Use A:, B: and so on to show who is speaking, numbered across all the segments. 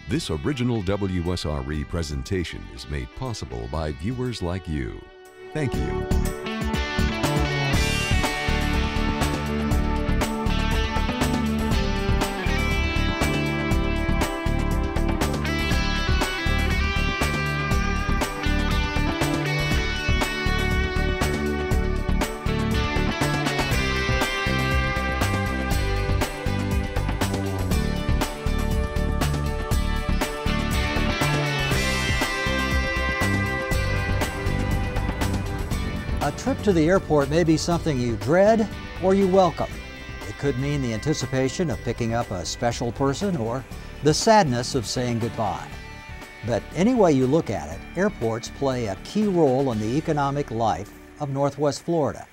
A: This original WSRE presentation is made possible by viewers like you. Thank you.
B: A trip to the airport may be something you dread or you welcome. It could mean the anticipation of picking up a special person or the sadness of saying goodbye. But any way you look at it, airports play a key role in the economic life of Northwest Florida.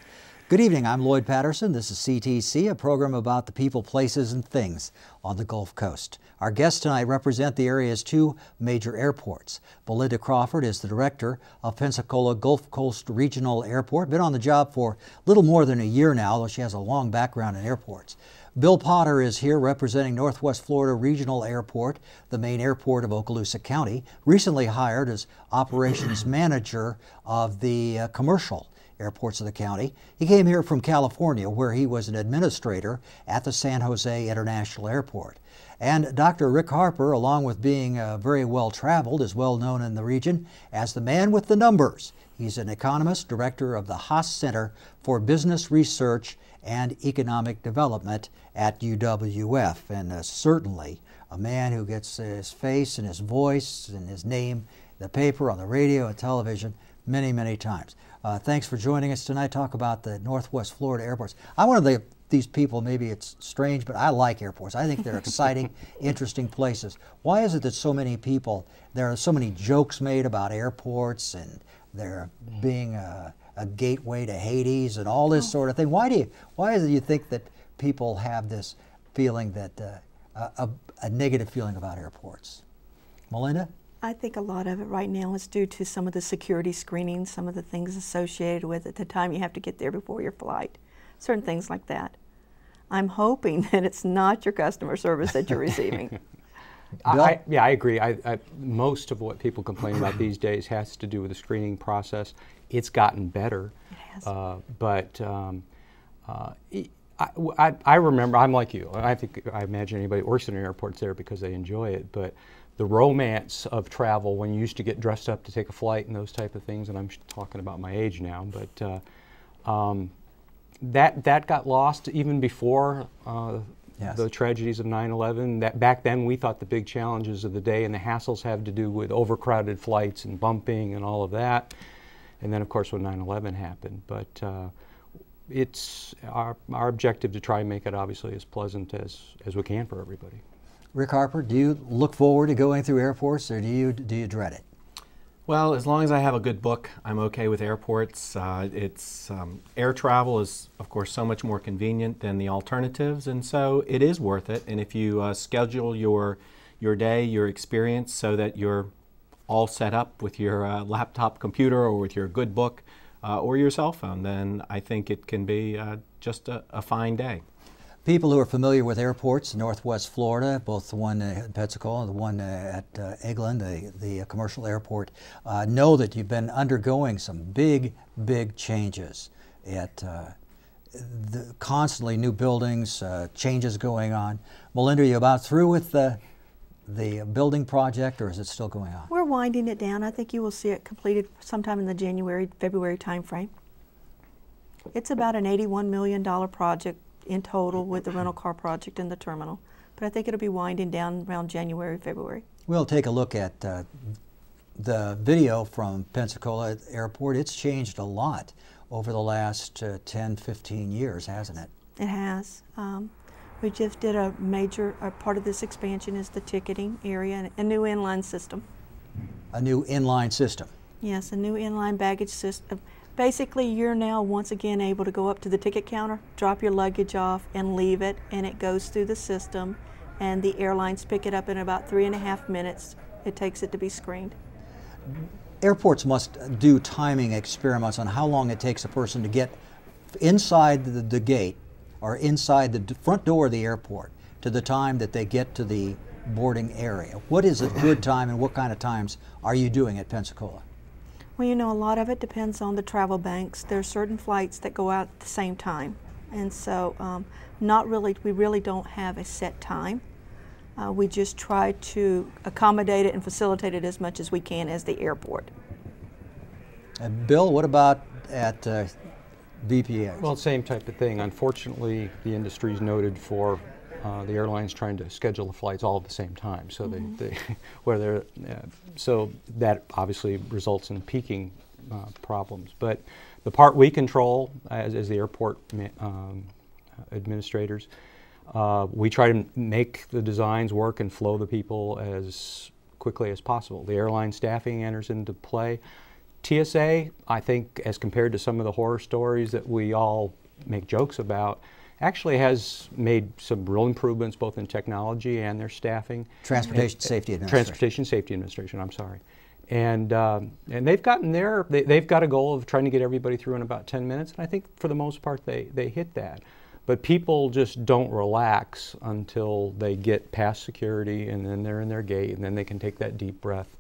B: Good evening, I'm Lloyd Patterson. This is CTC, a program about the people, places, and things on the Gulf Coast. Our guests tonight represent the area's two major airports. Belinda Crawford is the director of Pensacola Gulf Coast Regional Airport. Been on the job for a little more than a year now, though she has a long background in airports. Bill Potter is here representing Northwest Florida Regional Airport, the main airport of Okaloosa County, recently hired as operations manager of the commercial airports of the county. He came here from California, where he was an administrator at the San Jose International Airport. And Dr. Rick Harper, along with being very well traveled, is well known in the region as the man with the numbers. He's an economist, director of the Haas Center for Business Research and Economic Development at UWF, and certainly a man who gets his face and his voice and his name in the paper, on the radio, and television many, many times. Thanks for joining us tonight. Talk about the Northwest Florida airports. I'm one of these people, maybe it's strange, but I like airports. I think they're exciting, interesting places. Why is it that so many people, there are so many jokes made about airports and there being a gateway to Hades and all this sort of thing? Why is it you think that people have this feeling that, a negative feeling about airports? Melinda?
C: I think a lot of it right now is due to some of the security screenings, some of the things associated with it, the time you have to get there before your flight, certain things like that. I'm hoping that it's not your customer service that you're receiving.
D: I agree. Most of what people complain about these days has to do with the screening process. It's gotten better.
C: It has.
D: I remember, I'm like you. I imagine anybody who works in an airport's there because they enjoy it, but the romance of travel when you used to get dressed up to take a flight and those type of things, and I'm talking about my age now, but that got lost even before
B: Yes.
D: the tragedies of 9/11. That back then we thought the big challenges of the day and the hassles had to do with overcrowded flights and bumping and all of that. And then of course when 9/11 happened, but it's our objective to try and make it obviously as pleasant as we can for everybody.
B: Rick Harper, do you look forward to going through airports, or do you dread it?
E: Well, as long as I have a good book, I'm okay with airports. Air travel is, of course, so much more convenient than the alternatives, and so it is worth it. And if you schedule your day, your experience, so that you're all set up with your laptop computer or with your good book or your cell phone, then I think it can be just a fine day.
B: People who are familiar with airports in Northwest Florida, both the one in Pensacola and the one at Eglin, the commercial airport, know that you've been undergoing some big changes at constantly new buildings, changes going on. Melinda, are you about through with the building project, or is it still going on?
C: We're winding it down. I think you will see it completed sometime in the January, February timeframe. It's about an $81 million project in total with the rental car project and the terminal. But I think it'll be winding down around January, February.
B: We'll take a look at the video from Pensacola Airport. It's changed a lot over the last 10, 15 years, hasn't it?
C: It has. We just did a major part of this expansion is the ticketing area and a new inline system.
B: A new inline system.
C: Yes, a new inline baggage system. Basically, you're now once again able to go up to the ticket counter, drop your luggage off, and leave it, and it goes through the system, and the airlines pick it up in about 3.5 minutes. It takes it to be screened.
B: Airports must do timing experiments on how long it takes a person to get inside the gate or inside the front door of the airport to the time that they get to the boarding area? What is a good time and what kind of times are you doing at Pensacola?
C: Well, you know, a lot of it depends on the travel banks. There are certain flights that go out at the same time, and so we really don't have a set time. We just try to accommodate it and facilitate it as much as we can as the airport.
B: Bill, what about at BPA?
D: Well, same type of thing. Unfortunately, the industry is noted for the airlines trying to schedule the flights all at the same time. So so that obviously results in peaking problems. But the part we control as the airport administrators, we try to make the designs work and flow the people as quickly as possible. The airline staffing enters into play. TSA, I think, as compared to some of the horror stories that we all make jokes about, actually has made some real improvements both in technology and their staffing.
B: Transportation Safety Administration.
D: Transportation Safety Administration, I'm sorry. And they've gotten there. They've got a goal of trying to get everybody through in about 10 minutes, and I think for the most part they hit that. But people just don't relax until they get past security, and then they're in their gate, and then they can take that deep breath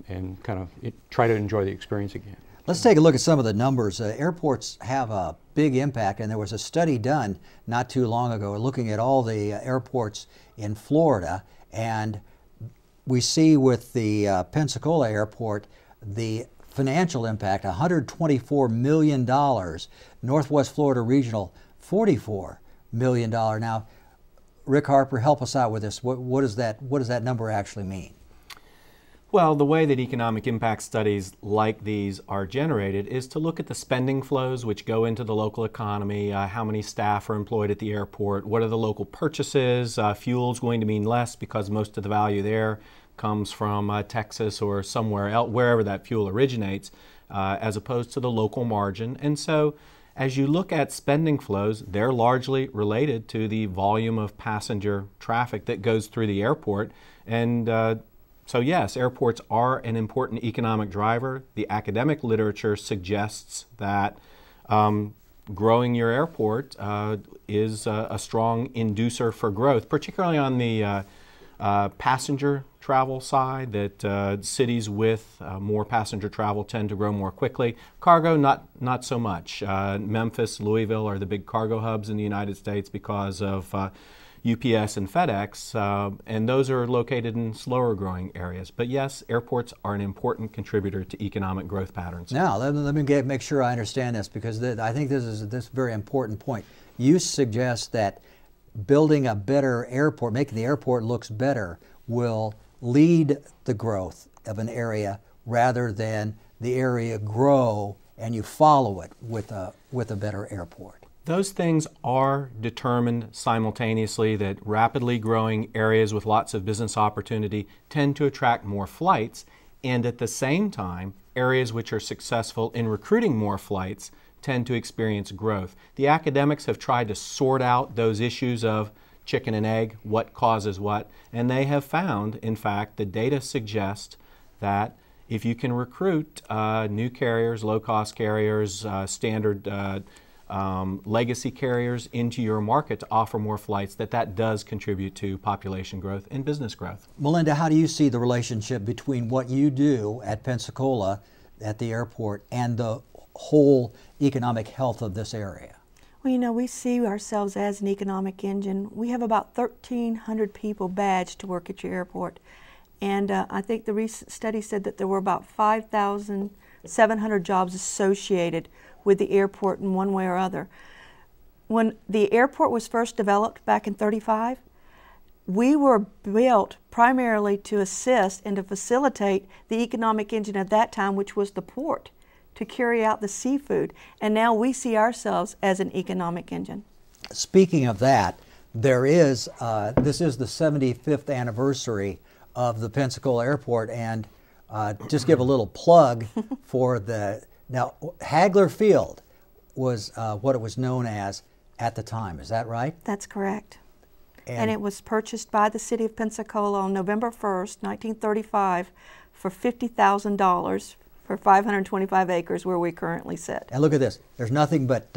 D: and kind of try to enjoy the experience again.
B: Let's take a look at some of the numbers. Airports have a big impact, and there was a study done not too long ago looking at all the airports in Florida, and we see with the Pensacola airport the financial impact, $124 million. Northwest Florida Regional, $44 million. Now, Rick Harper, help us out with this. What does that number actually mean?
E: Well, the way that economic impact studies like these are generated is to look at the spending flows which go into the local economy, how many staff are employed at the airport, what are the local purchases, fuel's going to mean less because most of the value there comes from Texas or somewhere else, wherever that fuel originates, as opposed to the local margin. And so as you look at spending flows, they're largely related to the volume of passenger traffic that goes through the airport. And so yes, airports are an important economic driver. The academic literature suggests that growing your airport is a strong inducer for growth, particularly on the passenger travel side, that cities with more passenger travel tend to grow more quickly. Cargo, not so much. Memphis, Louisville are the big cargo hubs in the United States because of UPS and FedEx, and those are located in slower growing areas. But yes, airports are an important contributor to economic growth patterns.
B: Now, let me make sure I understand this, because I think this is a very important point. You suggest that building a better airport, making the airport looks better, will lead the growth of an area rather than the area grow and you follow it with a better airport.
E: Those things are determined simultaneously, that rapidly growing areas with lots of business opportunity tend to attract more flights, and at the same time, areas which are successful in recruiting more flights tend to experience growth. The academics have tried to sort out those issues of chicken and egg, what causes what, and they have found, in fact, the data suggest that if you can recruit new carriers, low-cost carriers, standard legacy carriers into your market to offer more flights, that does contribute to population growth and business growth.
B: Melinda, how do you see the relationship between what you do at Pensacola at the airport and the whole economic health of this area?
C: Well, you know, we see ourselves as an economic engine. We have about 1,300 people badged to work at your airport. And I think the recent study said that there were about 5,700 jobs associated with the airport in one way or other. When the airport was first developed back in '35, we were built primarily to assist and to facilitate the economic engine at that time, which was the port, to carry out the seafood. And now we see ourselves as an economic engine.
B: Speaking of that, there is, this is the 75th anniversary of the Pensacola Airport, and just give a little plug for now Hagler Field was what it was known as at the time, is that right?
C: That's correct. And it was purchased by the city of Pensacola on November 1st, 1935 for $50,000 for 525 acres where we currently sit.
B: And look at this, there's nothing but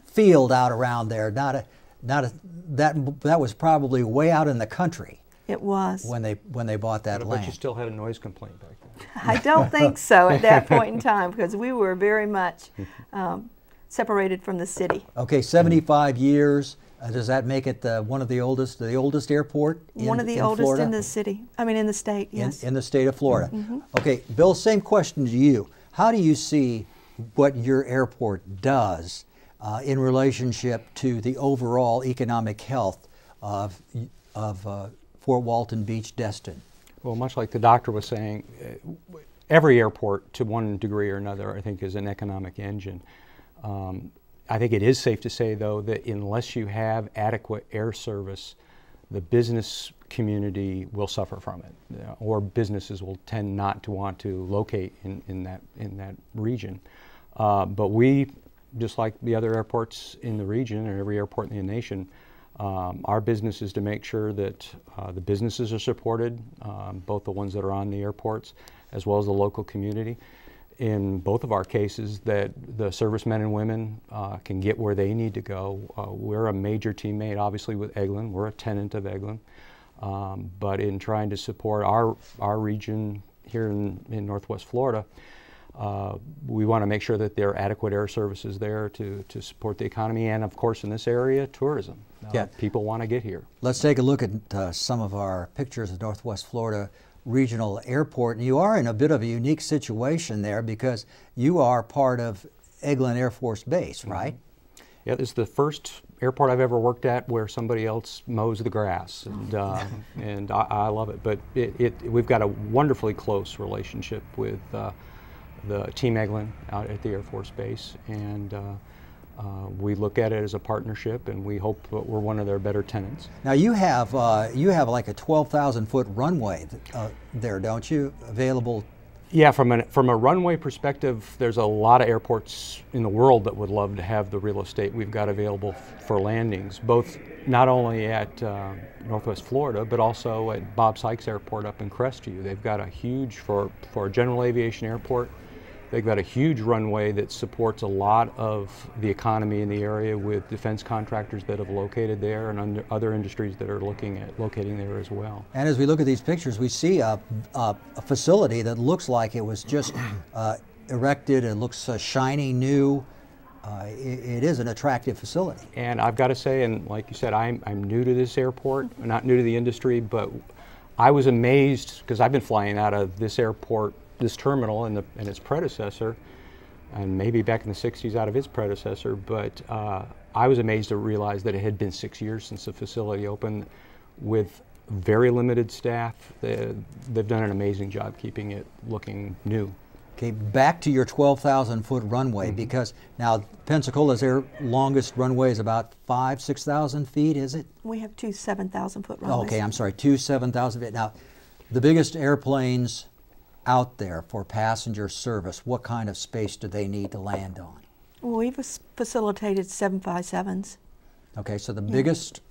B: field out around there, that was probably way out in the country.
C: It was.
B: when they bought that
D: But
B: land.
D: you still had a noise complaint back then.
C: I don't think so at that point in time, because we were very much separated from the city.
B: Okay, 75 years. Does that make it one of the oldest airport in
C: One of the
B: in
C: oldest
B: Florida?
C: in the city. I mean, in the state. Yes.
B: In the state of Florida. Okay, Bill, same question to you. How do you see what your airport does in relationship to the overall economic health of Fort Walton Beach Destin?
D: Well, much like the doctor was saying, every airport, to one degree or another, I think, is an economic engine. I think it is safe to say, though, that unless you have adequate air service, the business community will suffer from it, or businesses will tend not to want to locate in that region. But we, just like the other airports in the region, or every airport in the nation, our business is to make sure that the businesses are supported, both the ones that are on the airports as well as the local community. In both of our cases, that the servicemen and women can get where they need to go. We're a major teammate, obviously, with Eglin. We're a tenant of Eglin. But in trying to support our region here in Northwest Florida, we want to make sure that there are adequate air services there to support the economy, and of course in this area, tourism.
B: Yeah.
D: People want to get here.
B: Let's take a look at some of our pictures of Northwest Florida Regional Airport. And you are in a bit of a unique situation there because you are part of Eglin Air Force Base, right?
D: Yeah, it's the first airport I've ever worked at where somebody else mows the grass, and I love it. But we've got a wonderfully close relationship with the Team Eglin out at the Air Force Base, and we look at it as a partnership, and we hope that we're one of their better tenants.
B: Now you have like a 12,000-foot runway there, don't you? Available.
D: Yeah, from a runway perspective, there's a lot of airports in the world that would love to have the real estate we've got available for landings, both not only at Northwest Florida, but also at Bob Sykes Airport up in Crestview. They've got a huge, for a general aviation airport, they've got a huge runway that supports a lot of the economy in the area, with defense contractors that have located there and other industries that are looking at locating there as well.
B: And as we look at these pictures, we see a facility that looks like it was just erected and looks shiny new. It is an attractive facility.
D: And I've got to say, and like you said, I'm new to this airport, not new to the industry, but I was amazed because I've been flying out of this airport, this terminal and its predecessor, and maybe back in the 60s out of its predecessor, but I was amazed to realize that it had been 6 years since the facility opened, with very limited staff. They've done an amazing job keeping it looking new.
B: Okay, back to your 12,000-foot runway, because now Pensacola's longest runway is about 6,000 feet, is it?
C: We have two 7,000-foot runways.
B: Okay, I'm sorry, two 7,000 feet. Now, the biggest airplanes out there for passenger service, what kind of space do they need to land on?
C: Well, we've facilitated 757s.
B: Okay, so the biggest,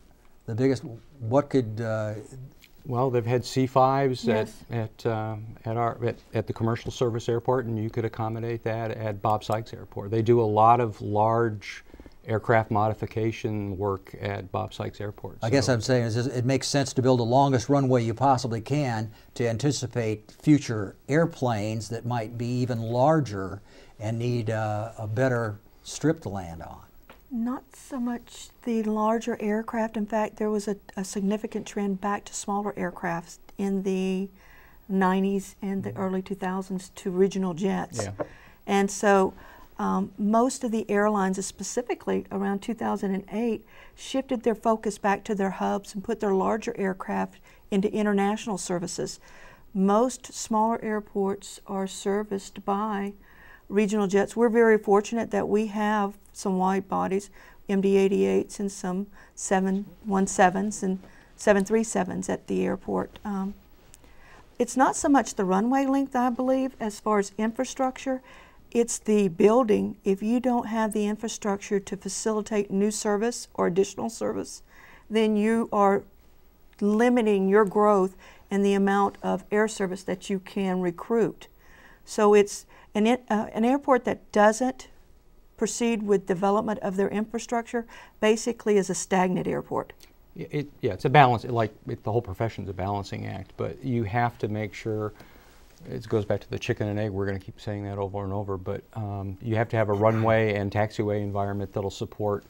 B: what could?
D: Well, they've had C5s
C: Yes.
D: at the commercial service airport, and you could accommodate that at Bob Sykes Airport. They do a lot of large aircraft modification work at Bob Sykes Airport.
B: I guess I'm saying is it makes sense to build the longest runway you possibly can to anticipate future airplanes that might be even larger and need a better strip to land on.
C: Not so much the larger aircraft. In fact, there was a significant trend back to smaller aircraft in the 90s and the early 2000s to regional jets.
D: Yeah.
C: And so most of the airlines, specifically around 2008, shifted their focus back to their hubs and put their larger aircraft into international services. Most smaller airports are serviced by regional jets. We're very fortunate that we have some wide bodies, MD-88s and some 717s and 737s at the airport. It's not so much the runway length, I believe, as far as infrastructure. It's the building. If you don't have the infrastructure to facilitate new service or additional service, then you are limiting your growth and the amount of air service that you can recruit. So it's an airport that doesn't proceed with development of their infrastructure basically is a stagnant airport.
D: Yeah, it's a balance. The whole profession's a balancing act, but you have to make sure. It goes back to the chicken and egg. We're going to keep saying that over and over, but you have to have a runway and taxiway environment that'll support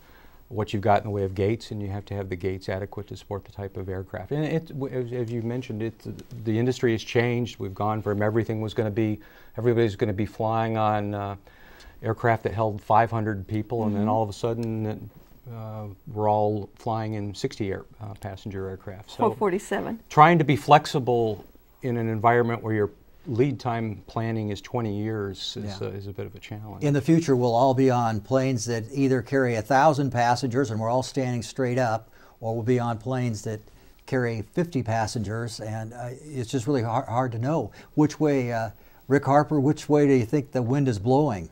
D: what you've got in the way of gates, and you have to have the gates adequate to support the type of aircraft. And as you mentioned, the industry has changed. We've gone from everybody's going to be flying on aircraft that held 500 people, and then all of a sudden we're all flying in 60 passenger aircraft. So
C: 447.
D: Trying to be flexible in an environment where your lead time planning is 20 years is a bit of a challenge.
B: In the future, we'll all be on planes that either carry 1,000 passengers and we're all standing straight up, or we'll be on planes that carry 50 passengers, and it's just really hard to know which way. Rick Harper, which way do you think the wind is blowing?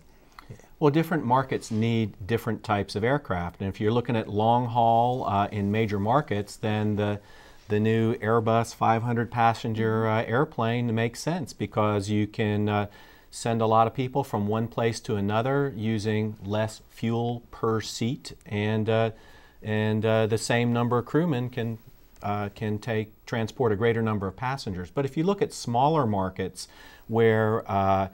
E: Well, different markets need different types of aircraft, and if you're looking at long haul in major markets, then the new Airbus 500 passenger airplane makes sense, because you can send a lot of people from one place to another using less fuel per seat, and the same number of crewmen can transport a greater number of passengers. But if you look at smaller markets where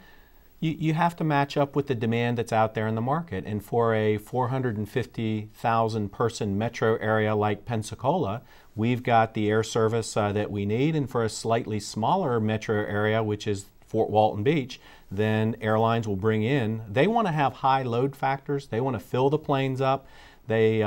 E: you have to match up with the demand that's out there in the market, and for a 450,000 person metro area like Pensacola, we've got the air service that we need, and for a slightly smaller metro area, which is Fort Walton Beach, then airlines will bring in. They want to have high load factors. They want to fill the planes up. They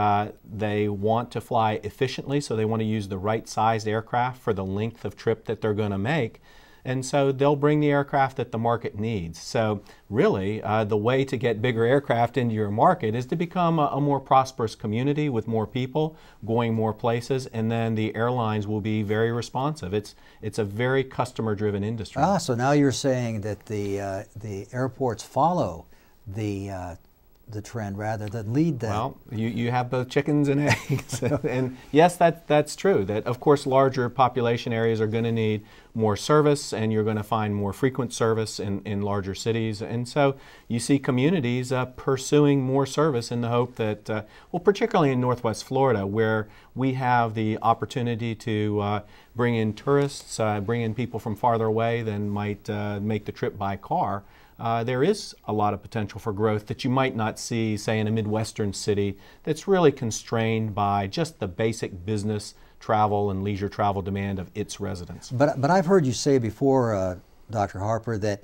E: want to fly efficiently, so they want to use the right sized aircraft for the length of trip that they're going to make. And so they'll bring the aircraft that the market needs. So really, the way to get bigger aircraft into your market is to become a more prosperous community with more people going more places, and then the airlines will be very responsive. It's a very customer-driven industry.
B: So now you're saying that the airports follow the trend rather than lead them.
E: Well, you have both chickens and eggs. And yes, that's true. That, of course, larger population areas are going to need more service, and you're going to find more frequent service in larger cities. And so you see communities pursuing more service in the hope that, well, particularly in Northwest Florida, where we have the opportunity to bring in tourists, bring in people from farther away than might make the trip by car. There is a lot of potential for growth that you might not see, say, in a Midwestern city that's really constrained by just the basic business travel and leisure travel demand of its residents.
B: But I've heard you say before, Dr. Harper, that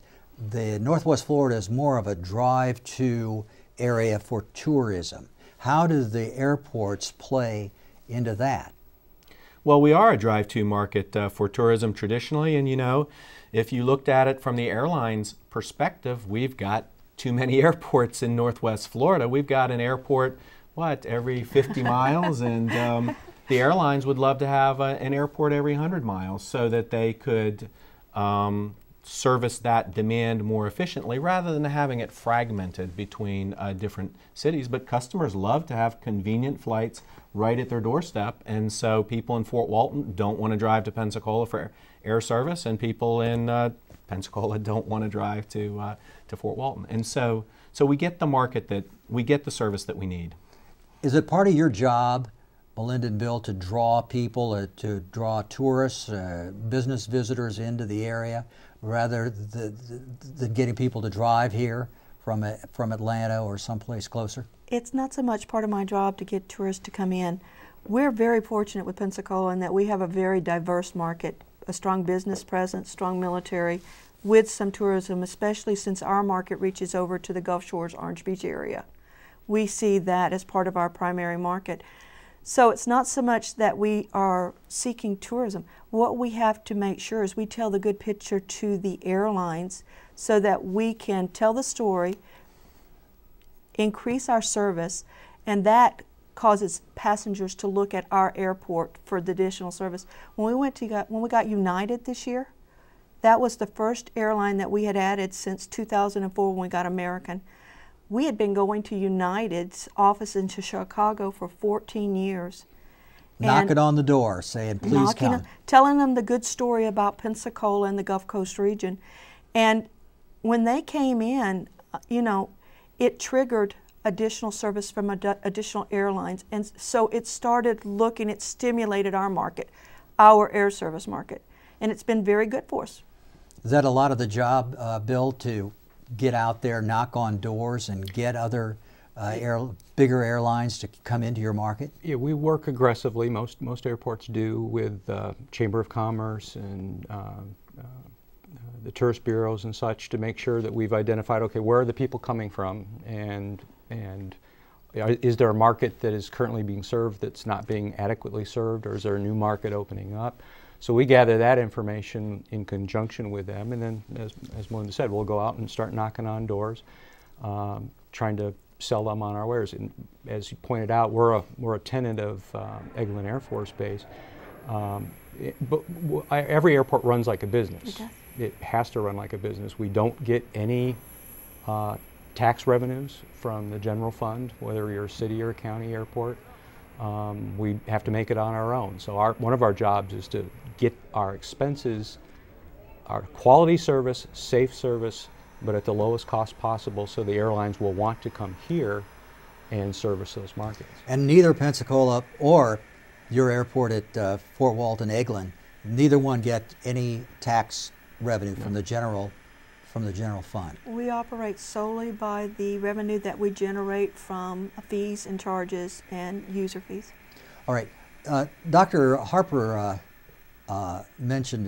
B: the Northwest Florida is more of a drive-to area for tourism. How do the airports play into that?
E: Well, we are a drive-to market for tourism traditionally, and you know, if you looked at it from the airlines' perspective, we've got too many airports in Northwest Florida. We've got an airport, every 50 miles, and the airlines would love to have an airport every 100 miles so that they could service that demand more efficiently rather than having it fragmented between different cities. But customers love to have convenient flights right at their doorstep, and so people in Fort Walton don't want to drive to Pensacola for air service, and people in Pensacola don't want to drive to Fort Walton. And so we get the market we get the service that we need.
B: Is it part of your job, Melinda and Bill, to draw people, to draw tourists, business visitors into the area, rather than getting people to drive here from Atlanta or someplace closer?
C: It's not so much part of my job to get tourists to come in. We're very fortunate with Pensacola in that we have a very diverse market, a strong business presence, strong military, with some tourism, especially since our market reaches over to the Gulf Shores, Orange Beach area. We see that as part of our primary market. So it's not so much that we are seeking tourism. What we have to make sure is we tell the good picture to the airlines so that we can tell the story, increase our service, and that causes passengers to look at our airport for the additional service. When we got United this year, that was the first airline that we had added since 2004 when we got American. We had been going to United's office in Chicago for 14 years.
B: Knocking on the door, saying, please come.
C: Telling them the good story about Pensacola and the Gulf Coast region. And when they came in, you know, it triggered additional service from additional airlines. And so it stimulated our market, our air service market. And it's been very good for us.
B: Is that a lot of the job, Bill, to get out there, knock on doors, and get other bigger airlines to come into your market?
D: Yeah, we work aggressively. Most airports do, with Chamber of Commerce and the tourist bureaus and such, to make sure that we've identified, okay, where are the people coming from, and is there a market that is currently being served that's not being adequately served, or is there a new market opening up? So we gather that information in conjunction with them, and then, as Melinda said, we'll go out and start knocking on doors, trying to sell them on our wares. And as you pointed out, we're a tenant of Eglin Air Force Base, but every airport runs like a business. It has to run like a business. We don't get any tax revenues from the general fund, whether you're a city or a county airport. We have to make it on our own. So one of our jobs is to get our expenses, our quality service, safe service, but at the lowest cost possible, so the airlines will want to come here and service those markets.
B: And neither Pensacola or your airport at Fort Walton Eglin, neither one get any tax revenue from the general fund.
C: We operate solely by the revenue that we generate from fees and charges and user fees.
B: All right. Dr. Harper mentioned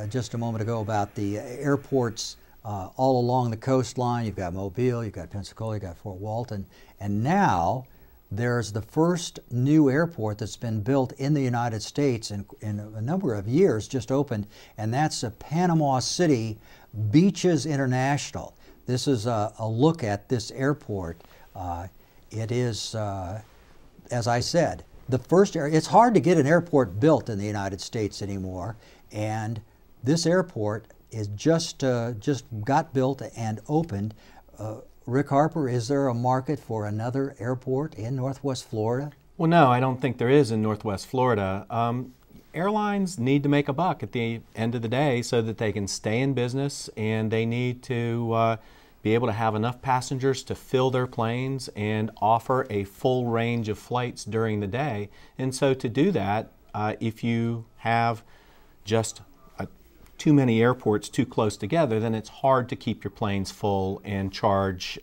B: just a moment ago about the airports all along the coastline. You've got Mobile, you've got Pensacola, you've got Fort Walton, and now there's the first new airport that's been built in the United States in a number of years, just opened, and that's Panama City Beaches International. This is a look at this airport. It is, as I said, the first it's hard to get an airport built in the United States anymore, and this airport is just got built and opened. Rick Harper, is there a market for another airport in Northwest Florida?
E: Well, no, I don't think there is in Northwest Florida. Airlines need to make a buck at the end of the day so that they can stay in business, and they need to be able to have enough passengers to fill their planes and offer a full range of flights during the day. And so to do that, if you have just too many airports too close together, then it's hard to keep your planes full and charge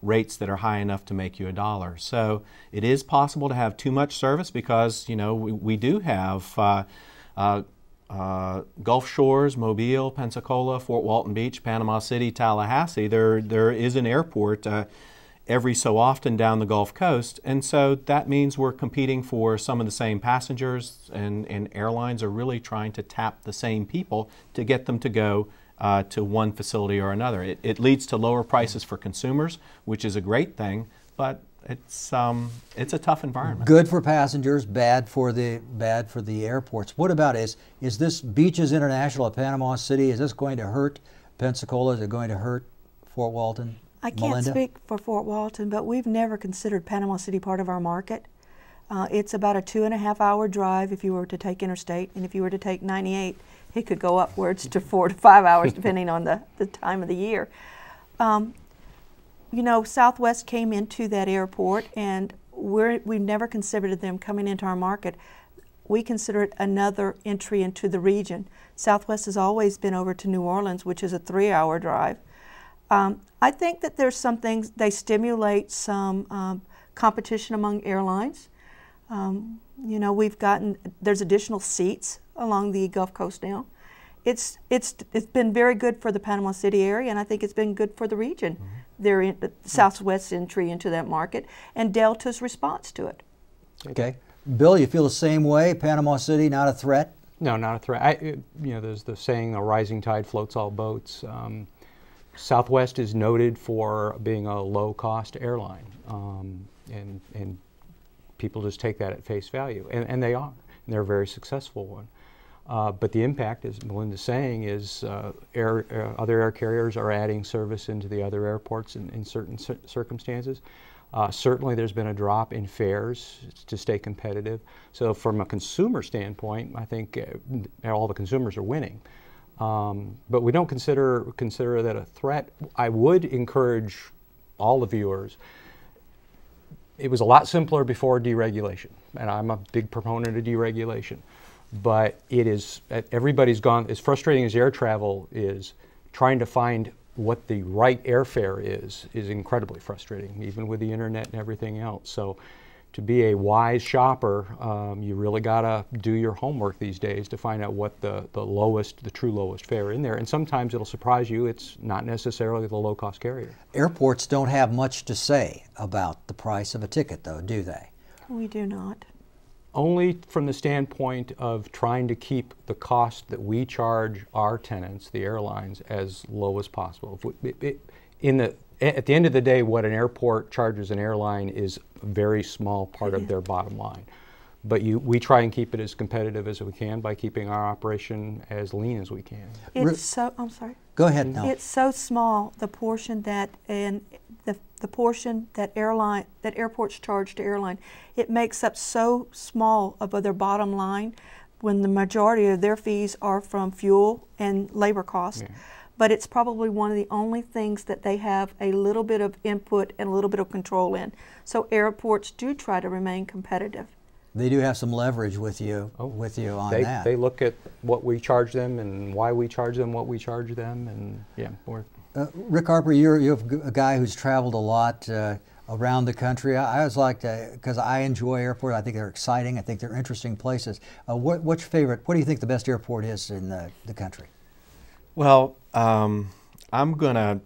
E: rates that are high enough to make you $1. So it is possible to have too much service, because, you know, we do have Gulf Shores, Mobile, Pensacola, Fort Walton Beach, Panama City, Tallahassee. There is an airport every so often down the Gulf Coast, and so that means we're competing for some of the same passengers, and airlines are really trying to tap the same people to get them to go to one facility or another. It leads to lower prices for consumers, which is a great thing, but it's a tough environment.
B: Good for passengers, bad for the airports. What about is this Beaches International at Panama City? Is this going to hurt Pensacola? Is it going to hurt Fort Walton?
C: I can't speak for Fort Walton, but we've never considered Panama City part of our market. It's about a 2.5-hour drive if you were to take interstate, and if you were to take 98, it could go upwards to 4 to 5 hours depending on the time of the year. You know, Southwest came into that airport, and we've never considered them coming into our market. We consider it another entry into the region. Southwest has always been over to New Orleans, which is a 3-hour drive. I think that there's some things, they stimulate some competition among airlines. You know, there's additional seats along the Gulf Coast now. It's been very good for the Panama City area, and I think it's been good for the region. Mm-hmm. Their Southwest's entry into that market and Delta's response to it.
B: Okay. Bill, you feel the same way? Panama City, not a threat?
D: No, not a threat. You know, there's the saying, a rising tide floats all boats. Southwest is noted for being a low-cost airline, and people just take that at face value, and they are. And they're a very successful one. But the impact, as Melinda's saying, is other air carriers are adding service into the other airports in certain circumstances. Certainly there's been a drop in fares to stay competitive. So from a consumer standpoint, I think all the consumers are winning. But we don't consider that a threat. I would encourage all the viewers, it was a lot simpler before deregulation, and I'm a big proponent of deregulation. But it is, everybody's gone, as frustrating as air travel is, trying to find what the right airfare is incredibly frustrating, even with the internet and everything else. So to be a wise shopper, you really gotta do your homework these days to find out what the true lowest fare in there. And sometimes it'll surprise you, it's not necessarily the low-cost carrier.
B: Airports don't have much to say about the price of a ticket, though, do they?
C: We do not.
D: Only from the standpoint of trying to keep the cost that we charge our tenants, the airlines, as low as possible. At the end of the day, what an airport charges an airline is a very small part of their bottom line. But we try and keep it as competitive as we can by keeping our operation as lean as we can.
C: It's so, I'm sorry.
B: Go ahead now.
C: It's so small, the portion that, and the portion that airports charge to airline, it makes up so small of their bottom line when the majority of their fees are from fuel and labor costs. Yeah. But it's probably one of the only things that they have a little bit of input and a little bit of control in. So airports do try to remain competitive.
B: They do have some leverage with you on that.
D: They look at what we charge them and why we charge them what we charge them, and yeah.
B: Rick Harper, you're a guy who's traveled a lot around the country. I always like to, because I enjoy airports. I think they're exciting. I think they're interesting places. What's your favorite? What do you think the best airport is in the country?
E: Well, I'm going to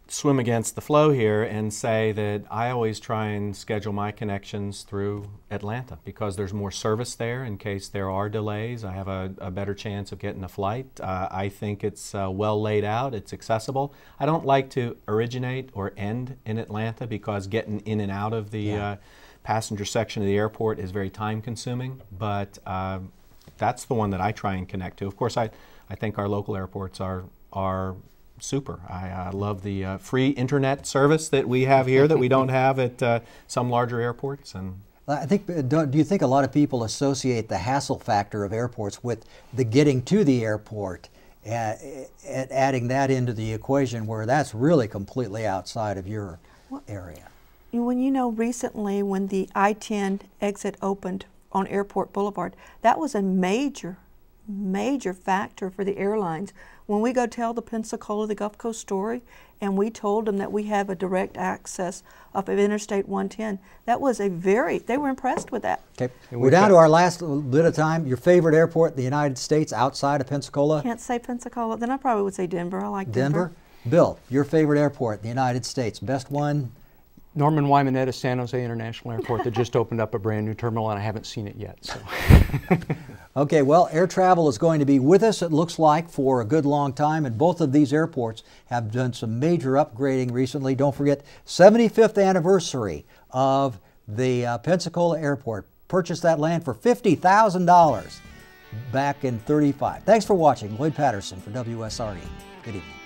E: swim against the flow here and say that I always try and schedule my connections through Atlanta because there's more service there in case there are delays. I have a better chance of getting a flight. I think it's well laid out, it's accessible. I don't like to originate or end in Atlanta because getting in and out of the passenger section of the airport is very time consuming, but that's the one that I try and connect to. Of course, I think our local airports are super. I love the free internet service that we have here that we don't have at some larger airports. And
B: I think, do you think a lot of people associate the hassle factor of airports with the getting to the airport and adding that into the equation where that's really completely outside of your area?
C: When recently when the I-10 exit opened on Airport Boulevard, that was a major factor for the airlines. When we go tell the Pensacola, the Gulf Coast story, and we told them that we have a direct access off of Interstate 110, that was they were impressed with that.
B: Okay, we're down to our last bit of time. Your favorite airport in the United States outside of Pensacola?
C: Can't say Pensacola, then I probably would say Denver. I like Denver.
B: Bill, your favorite airport in the United States, best one?
D: Norman Waimanetta San Jose International Airport that just opened up a brand new terminal, and I haven't seen it yet. So.
B: Okay, well, air travel is going to be with us, it looks like, for a good long time, and both of these airports have done some major upgrading recently. Don't forget, 75th anniversary of the Pensacola Airport. Purchased that land for $50,000 back in '35. Thanks for watching. Lloyd Patterson for WSRE. Good evening.